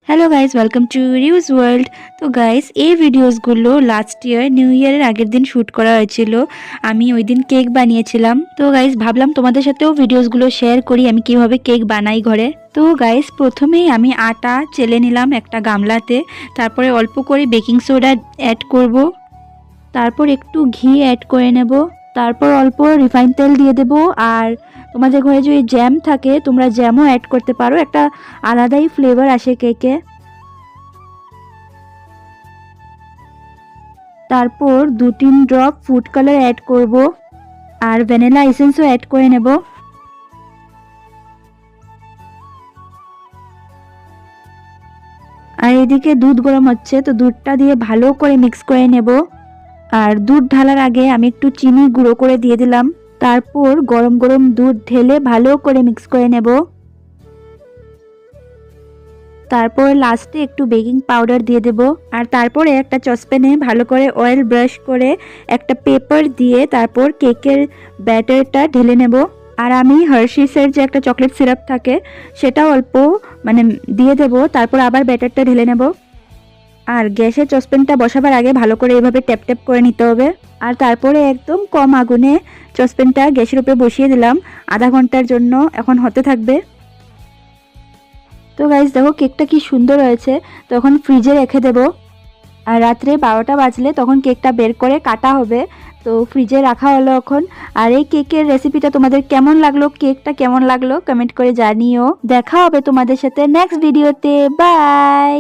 Hello guys, welcome to reuse world. তো guys, এই ভিডিওসগুলো last year new ইয়ারের আগের দিন শ্যুট করা হয়েছিল। আমি ওই দিন কেক বানিয়েছিলাম। তো গাইস, ভাবলাম তোমাদের সাথেও ভিডিওসগুলো শেয়ার করি আমি কিভাবে কেক বানাই ঘরে। তো গাইস, প্রথমেই আমি আটা চেলে নিলাম একটা গামলাতে। তারপরে অল্প করে বেকিং সোডা অ্যাড করব। তারপর একটু ঘি অ্যাড করে নেব। তারপর অল্প রিফাইন তেল দিয়ে দেব। আর তোমাদের ঘরে যদি জ্যাম থাকে তোমরা জ্যামও অ্যাড করতে পারো, একটা আলাদাই ফ্লেভার আসে কেকে। তারপর 2-3 ড্রপ ফুড কালার অ্যাড করব আর ভ্যানিলা এসেন্সও অ্যাড করে নেব। আর এদিকে দুধ গরম হচ্ছে, তো দুধটা দিয়ে ভালো করে মিক্স করে নেব। আর দুধ ঢালার আগে আমি একটু চিনি গুঁড়ো করে দিয়ে দিলাম। তারপর গরম গরম দুধ ঢেলে ভালো করে মিক্স করে নেব। তারপর লাস্টে একটু বেকিং পাউডার দিয়ে দেব। আর তারপরে একটা সসপ্যানে ভালো করে অয়েল ব্রাশ করে একটা পেপার দিয়ে তারপর কেকের ব্যাটারটা ঢেলে নেব। আর আমি হার্শিসের যে একটা চকলেট সিরাপ থাকে সেটাও অল্প দিয়ে দেব। তারপর আবার ব্যাটারটা ঢেলে নেব। আর গ্যাসের সসপ্যানটা বসাবার আগে ভালো করে এইভাবে ট্যাপ ট্যাপ করে নিতে হবে। আর তারপরে একদম কম আগুনে সসপ্যানটা গ্যাসের উপরে বসিয়ে দিলাম আধা ঘন্টার জন্য। এখন হতে থাকবে। তো গাইজ দেখো কেকটা কি সুন্দর হয়েছে। তখন ফ্রিজে রেখে দেব। আর রাত্রে 12টা বাজলে তখন কেকটা বের করে কাটা হবে। তো ফ্রিজে রাখা হলো এখন। আর এই কেকের রেসিপিটা তোমাদের কেমন লাগলো, কেকটা কেমন লাগলো কমেন্ট করে জানিও। দেখা হবে তোমাদের সাথে নেক্সট ভিডিওতে। বাই।